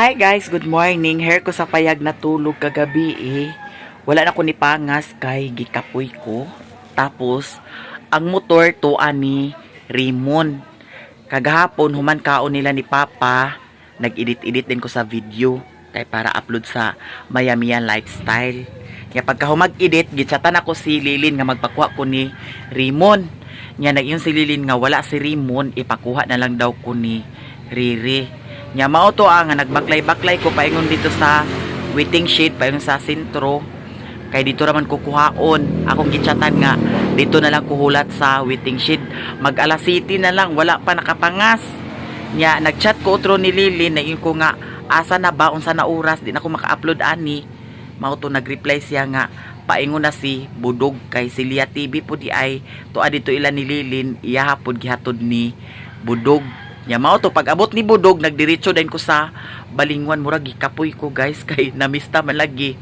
Hi guys, good morning. Hair ko sa payag natulog kagabi eh. Wala na ko ni pangas kay gikapoy ko. Tapos, ang motor to ani Rimon. Kagahapon human kaon nila ni Papa. Nag-edit-edit din ko sa video kay para upload sa Mayamian Lifestyle. Kaya pagka humag-edit, gitsatan ako si Lilin nga magpakuha ko ni Rimon. Nya nag-iyon si Lilin nga wala si Rimon, ipakuha na lang daw ko ni Riri. Nya mao to nga nagbaklay-baklay ko paingon dito sa waiting shed paingon sa sentro kay dito raman kukuhaon. Akong gichatan nga dito na lang kuhulat sa waiting shed. Mag alas city na lang wala pa nakapangas. Nya nagchat ko otro ni Lili na ko nga asa na ba unsa na oras di na ako maka-upload ani. Mao to nagreply siya nga paingon na si Budog kay Celia TV po di ay tuwa dito ila ni Lilin iya hapon gihatod ni Budog. Nya mao to pag abot ni Budog nagdiretso din ko sa Balingwan murag gikapoy ko guys kay namista man lagi.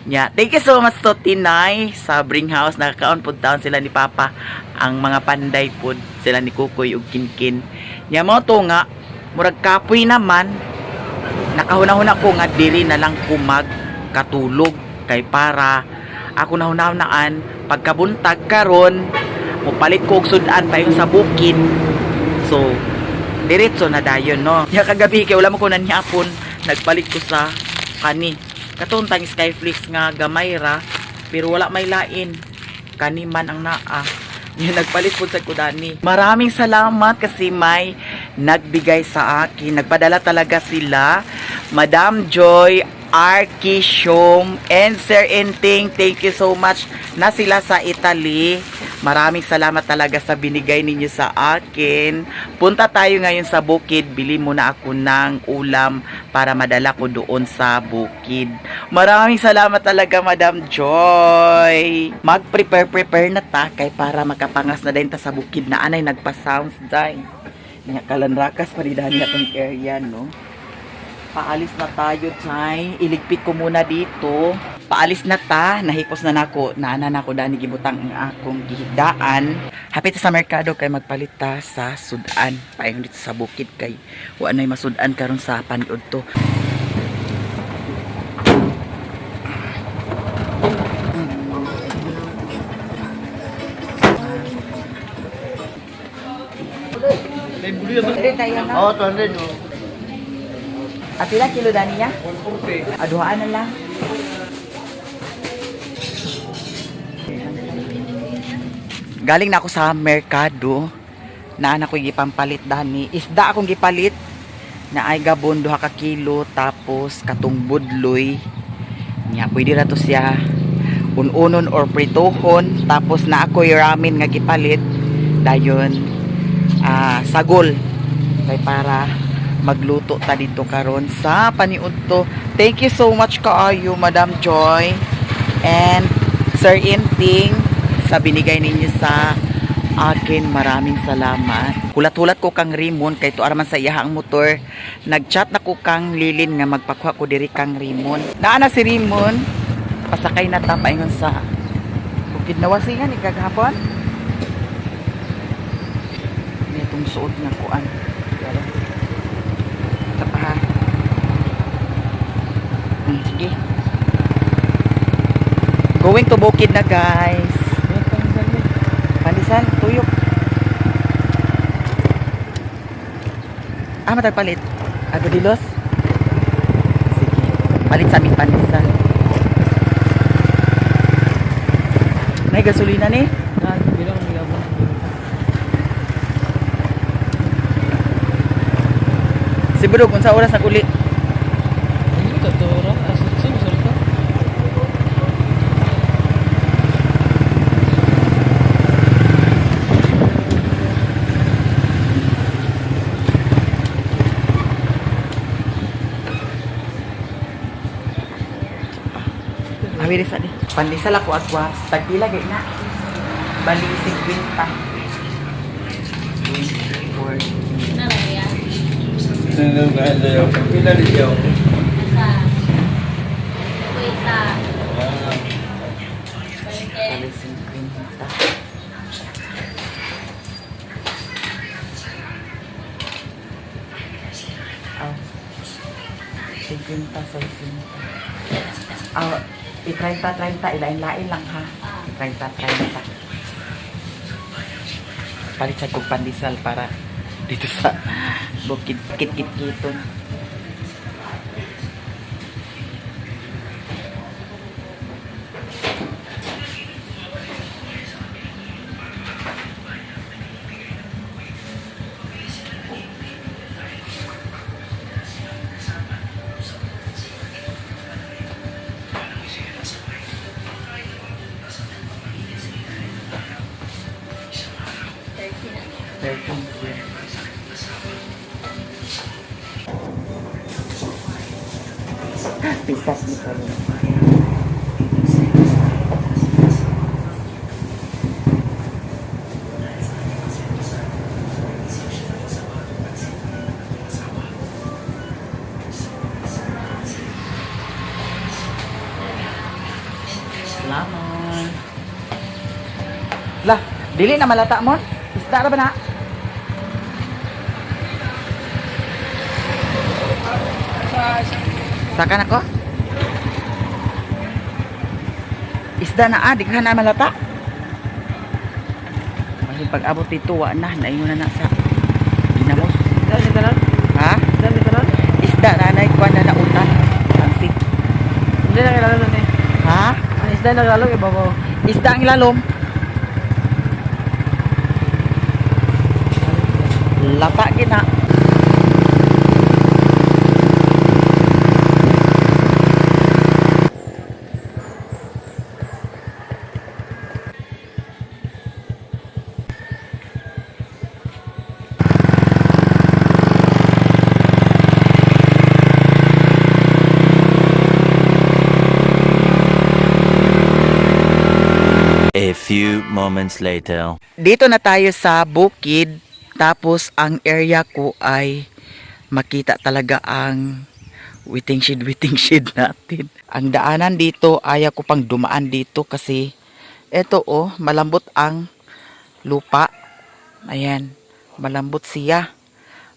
Nya thank you so much to Tinay sa Bring House nakakaon pud taon sila ni Papa ang mga panday pud sila ni Kukoy ug Kinkin. Nya mao to nga murag kapoy naman nakahuna-huna ko nga diri na lang kumag katulog kay para ako nahuna-hunaan pagkabuntag karon mopalit ko og sudan payon sa bukid. So diretso na dayon no. Ya kagabi kay wala mo ko nanhapon nagpalit ko sa kani. Katuntang Skyflix nga gamay ra pero wala may lain. Kani man ang naa. Yung nagpalit po sa kudani. Maraming salamat kasi may nagbigay sa akin. Nagpadala talaga sila. Madam Joy, Arki, Shom, and Sir Enting. Thank you so much na sila sa Italy. Maraming salamat talaga sa binigay ninyo sa akin. Punta tayo ngayon sa bukid. Bili muna ako ng ulam para madala ko doon sa bukid. Maraming salamat talaga, Madam Joy. Mag-prepare na ta kay para makapangas na din ta sa bukid na anay nagpa-sounds dahil. Nga kalanrakas pa rin dahil natong area, no? Paalis na tayo, Chay. Iligpit ko muna dito. Paalis na ta. Nahipos na nako. Naanan ako dahil gibutang ang akong gihigdaan. Hapit sa merkado kay magpalit ta sa sudan. Paayong dito sa bukid kay wa nay masudan karon sa paniod to. Oh, 200 no. At ilang kilo dani niya? 140. Aduhaan na lang. Galing na ako sa merkado. Naan ako gipampalit dani. Isda akong gipalit. Na ay gabon 2 ka kilo. Tapos katong budloy. Nya pwede ra to siya ununon or pritohon. Tapos na ako yung ramen nga gipalit. Dayon sagol. Kay para magluto ta dito karon sa paniud to. Thank you so much kaayo Madam Joy and Sir Inting sa binigay ninyo sa akin. Maraming salamat. Hulat-hulat ko kang Rimon kay to araman sa iyahang motor. Nagchat na ko kang Lilin nga magpakuha ko diri kang Rimon. Naana si Rimon. Pasakay na ta paingon sa bukid na wasingan ni kagahapon. Itong suot na kuan. Sige. Going to bukid na guys. Palisan, tuyok. Matagpalit. Agadilos. Sige. Palit sa aming palisan. May gasolina ni? Si Budog, kung sa oras na kuli? Awiri sa di. Pandisal ako aswa. Tagpila gay na. Bali 50. 24. Pila rin yun. Bali 50. 50, 60. Ah, 30, ilain-lain lang ha. 30. Palit sa kong pandesal para dito sa bukid kit-kit-kiton. Pisas ni pa rin. Salamat. Lah, dili na malata mo? Isda ra ba na? Sakan ako? Isda na dighan na malata. Kasi pag abot dito, wa na, naingon na sa ginamos. Ha? Isda na naikuan na nautan. Pansit. Hindi na kilala nun eh. Ha? Ang isda na kilala, iba mo. Isda ang ilalom. Lapa gina. A few moments later. Dito na tayo sa bukid. Tapos ang area ko ay makita talaga ang waiting shed natin. Ang daanan dito, ayaw ko pang dumaan dito kasi eto malambot ang lupa. Ayan, malambot siya.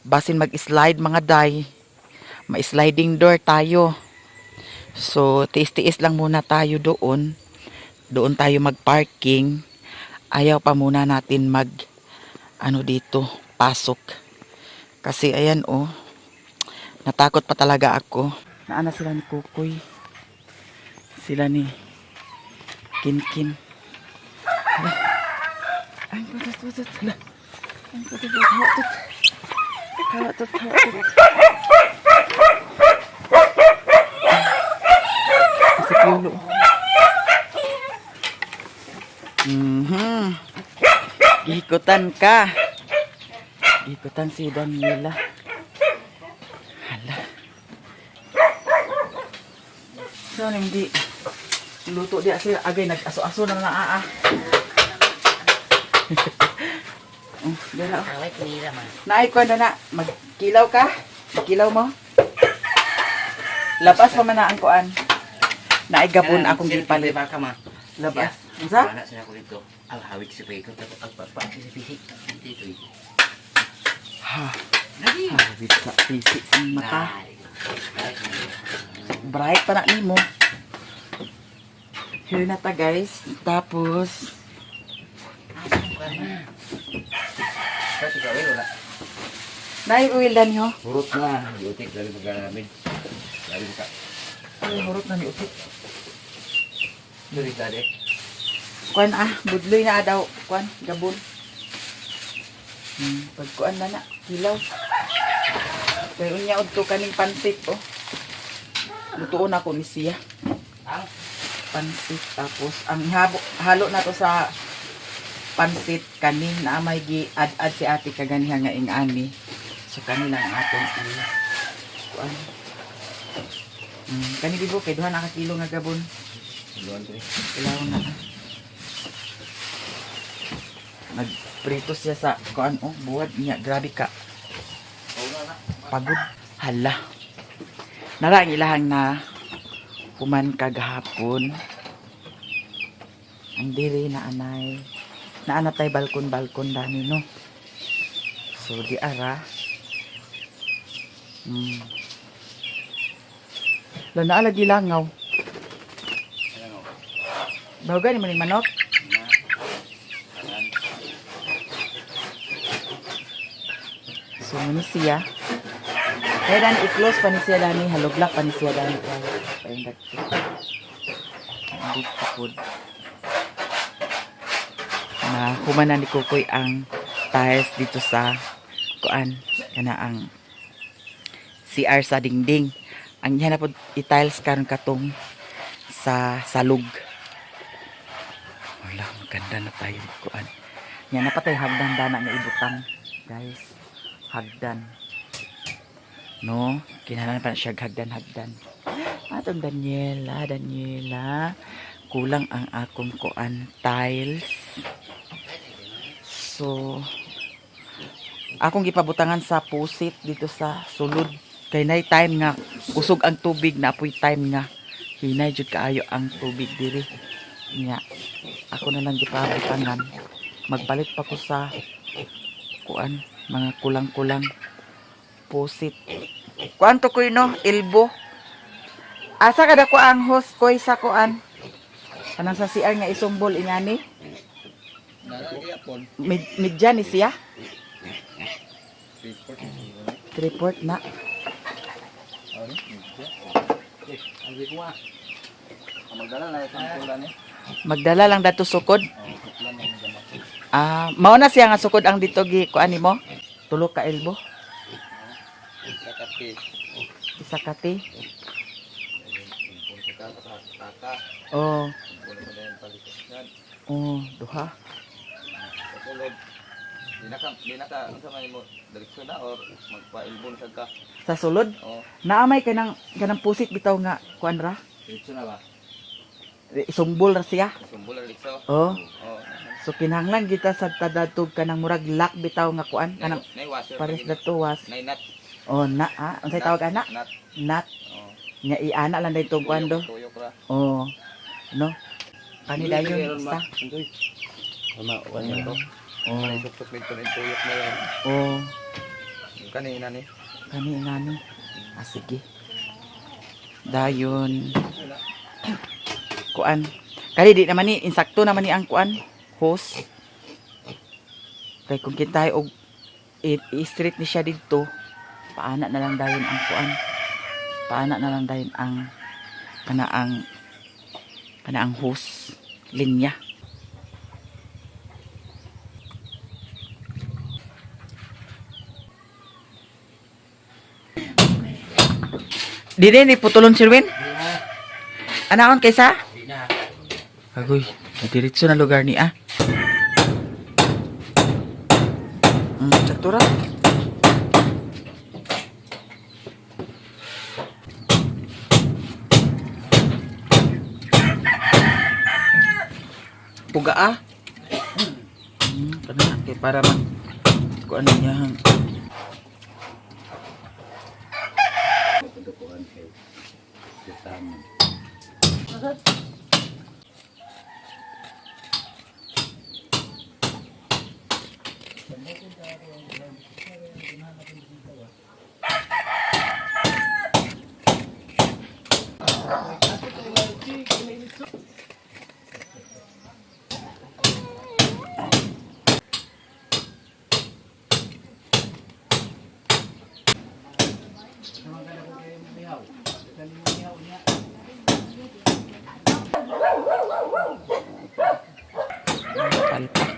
Basin mag-slide mga day. May sliding door tayo. So, tiis-tiis lang muna tayo doon. Doon tayo mag-parking. Ayaw pa muna natin dito, pasok. Kasi ayan natakot pa talaga ako. Naana sila ni Kukoy. Sila ni Kinkin. Ay, patut. Ay, patut. Hawatut. Sa pulo. Gihikutan ka. Gihikutan si Daniela. Hala. So, hindi. Luto dia sila. Agay, nag-aso-aso na naa. Dala. Naay ko na. Magkilaw ka? Magkilaw mo? Labas pa man na ang kuan. Naay gabon akong gipalit. Labas. Unsa? Anak saya ko dito. Ang hawik si Peko tapos ang pagpapit si Pisik. Dito eh. Ha. Hawik sa pisik sa mata. Bright pa na nimo. Here na ta guys. Tapos Kasi kawin wala. naay oil dan yo. Hurot na. Diutik dari pagkala namin. Lagi buka. Ay hurot na ni utik. Dari tadi. Kuan budloy na daw. Kuan gabon. Pagkuan na kilaw. Kay unya udto kaning pansit Lutuon ako ni siya. Ang Pansit tapos ang halo na to sa pansit kanin na may gi-add si ate kaganihan nga ingani. So kanila ang aton kuan. Kani bibo kay duha na ka kilo nga gabon. luan ko eh. Ilaw na. Nagprito siya sa kuan buwad niya. Grabe ka. Pagod. Hala. Nara ang ilahang na kuman kagahapon. Ang diri na anay. Naanatay balkon-balkon dani no. So di ara. Lana lagi langaw. Bahugan mo ning manok. So muni siya. Kaya dan i-close pa ni siya dani, haluglak pa ni siya dani. Paindak siya. Hindi kapod. Na humanan ni Kukoy ang tiles dito sa kuan. Kana ang CR sa dingding. Ang yan na po i-tiles karon katong sa salug. Wala, maganda na tayo kuan. Yan na pa tayo hagdan dana nga ibutang. Guys, hagdan. No, kinahanglan pa na siya hagdan. Atong Daniela, kulang ang akong kuan tiles. So, akong gipabutangan sa pusit dito sa sulod. Kay nay time nga kusog ang tubig na apoy time nga hinay jud kaayo ang tubig diri. Nya, ako na lang gipabutangan. Magpalit pa ko sa kuan mga kulang-kulang pusit. Kuan to koy no, elbow. Asa kada ko ang host koy sa kuan? Kanang sa CR nga isumbol ingani? Midyan ni siya? Report na. Magdala lang dato sukod. Mao na siya nga sukod ang dito gi kuan nimo? Tulo ka elbow. Isa kati. Oh. Oh, duha. Di na ka unsa man mo direksyon na or magpa-ilbon sad ka. Sa sulod? Oo. Naamay kanang pusit bitaw nga kuan ra. Direksyon na ba? Isumbol ra siya. Sumbol ang direksyon. Oh. Oo. So kinahanglan kita sa tadatog kanang murag lock bitaw nga kuan kanang Nay washer. pares dato was. Nay nut. Oh, na unsay tawag ana? Nut. Nut. Oo. Nya iana lang daytong kuan do. Tuyok ra. Oh. No. Kani dayon sa. Ama wala to. Oh. May suksok dito ng tuyok na yan. Oh. Kanina ni. Kani nani. Sige. Dayon. Kuan. Kali di naman ni insakto naman ni ang kuan. Hose. Kay kung kitay og i-street ni siya dito, paana na lang dayon ang kuan. Paana na lang dayon ang kanaang hose linya. Dili ni putulon Sirwin? Anaon kaysa? Agoy, diretso na lugar ni saktura. Puga kana kay para man ko ano niya hang. Palpak.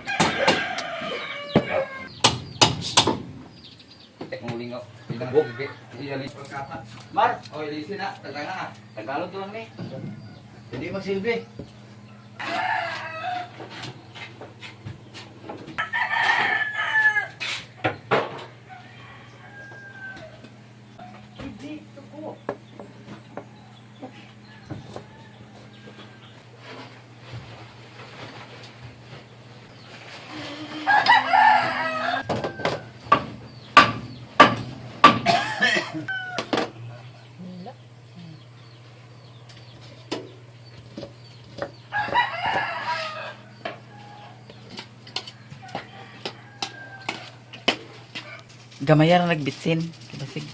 Mulingaw. Mar, oy lisin na, tagana na. Tagalog to lang ni. Hindi magsilbi. Gamayan na nagbitsin. Basig.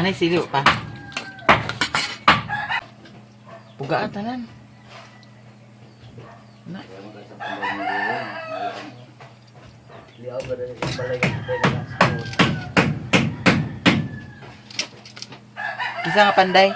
Nanay siliw pa. Pugaan tanan. Na. Liaw ba rin yung balay ka tayo na Isa nga panday.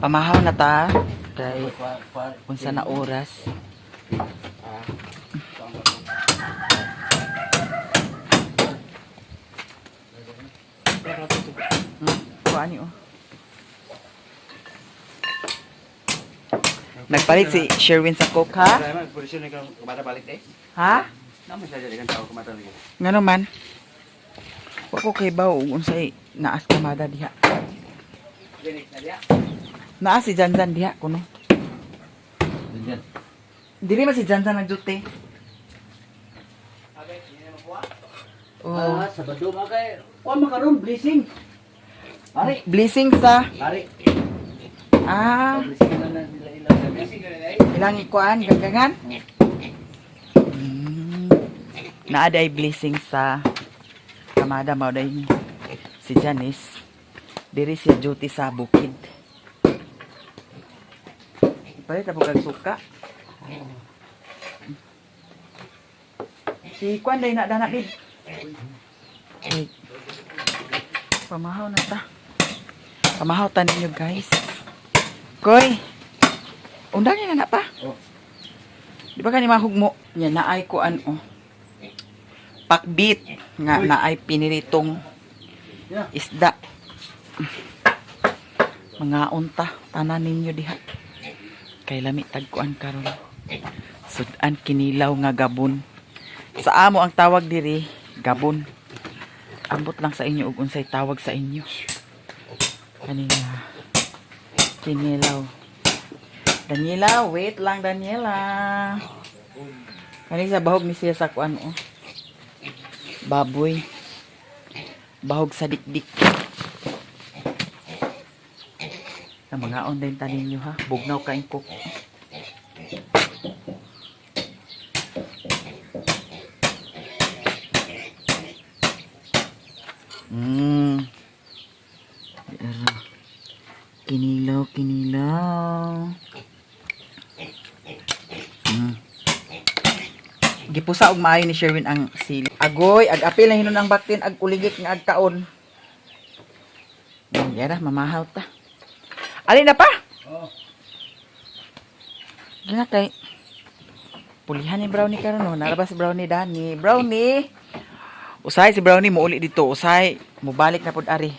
Pamahaw na ta. Kay unsa na oras. Kuha niyo. Nagpalit si Sherwin sa coke, ha? Pwede na ikaw kumata balik eh. Ha? Naman siya jadi kan tao kumata lagi. Ngano man? Wa ko kay bawo unsay naas kamada diha. Gini, nadia. Naas si Janjan diha kuno. Diyan. Dili man si Janjan nagjute. Okay, ini mo kuha. Oh, Sabado ba kay? Kuha makaroon, blessing. Ari, blessing sa ari. Blessing na nila ilang. Blessing na nila eh. ilang kuan ganggangan. Naaday blessing sa kamada mao day si Janice. Diri siya duty sa bukid. Palit ako kag suka. Si kuan day na dana bid. Wait. Pamahaw na ta. Pamahaw ta ninyo guys. Koy. Undangin na pa. Di ba kani mahugmo? Yan naay kuan oh. Pakbit nga naay piniritong isda. Mga unta tanan ninyo diha. Kay lami tagkuan karon. Sudan kinilaw nga gabon. Sa amo ang tawag diri gabon. Ambot lang sa inyo ug unsay tawag sa inyo. Kanina kinilaw. Daniela, wait lang Daniela. Kanina sa bahog ni siya sa kuan oh. Baboy. Bahog sa dikdik. Sa mga online tanin nyo ha. Bugnaw kain cook. Kinilaw, kinilaw. Gipusa og maayo ni Sherwin ang sili. Agoy, ag-apil na hinon ang baktin, ag-uligit nga agkaon. Yara, mamahaw ta. Alin na pa? Oh. Gina kay pulihan ni Brownie karon no. Narabas si Brownie Dani. Brownie. Usay si Brownie mo uli dito. Usay, mubalik na pud ari.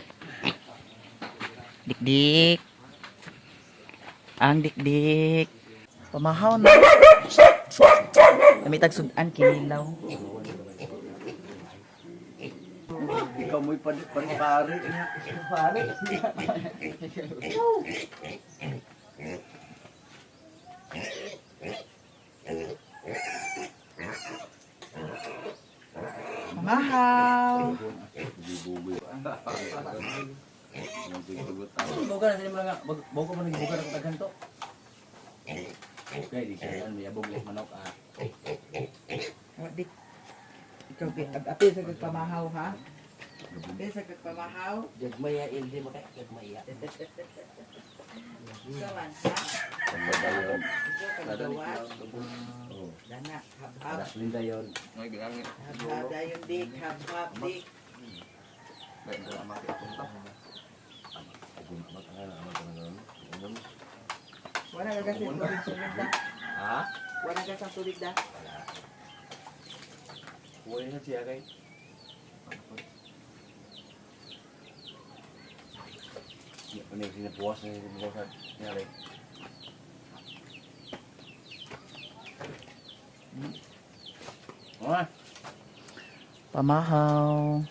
Dikdik. Ang dikdik. Pamahaw na. Namitag sudan kinilaw. Ikaw mo'y pari. Pari. Pamahaw. Bukan na sila mga buko man gibuka ng taganto. Okay, di siya may abog manok ah. Dik. Ikaw apil sa pamahaw ha. Apil sa pamahaw. Jagmaya ildi mo kay jagmaya. Kaman ha. Pagdayon. Ikaw kagawas. Dana habhab. Linda yon. May gangit. Habhab dayon dik, habhab dik. Baik na mati punta. Wala ka kasi sulit da. Ha? Wala ka sa sulit da. Kuha na siya kay. Ini sini puas ni puas nyari. Oh. Pamahaw.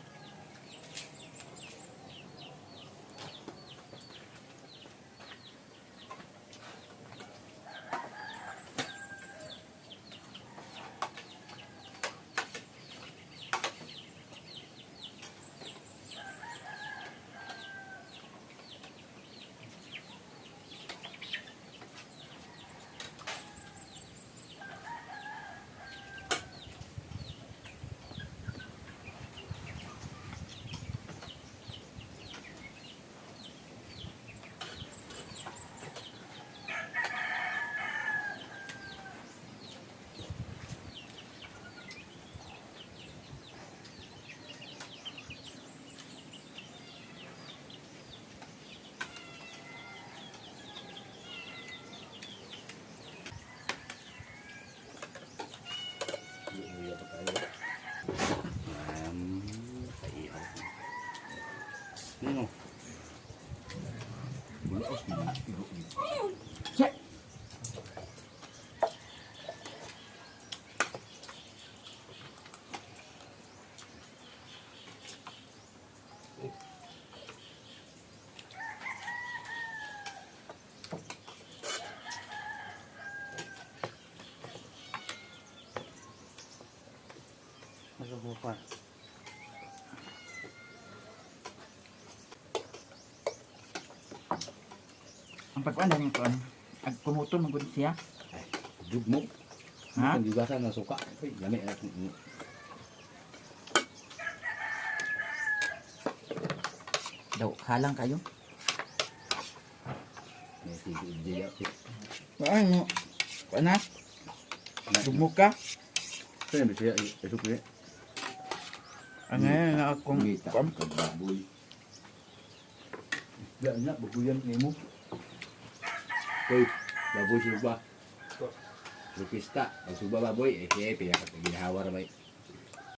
Nagbubukan. Ang pagkuan dahil kuan. Ag pumuton magud siya. Jug mo. Ha? Kan juga sana suka. Ay, lami na. Daw halang kayo. May sige dia. Ano? Kuan Dugmok ka? Saya bisa esok ni. Ano na akong Kumita kuan. ka baboy. Ya nak baboyan ni mo. Koy, baboy suba. Lukista, ang suba baboy, eh, kaya pihak at ginahawar may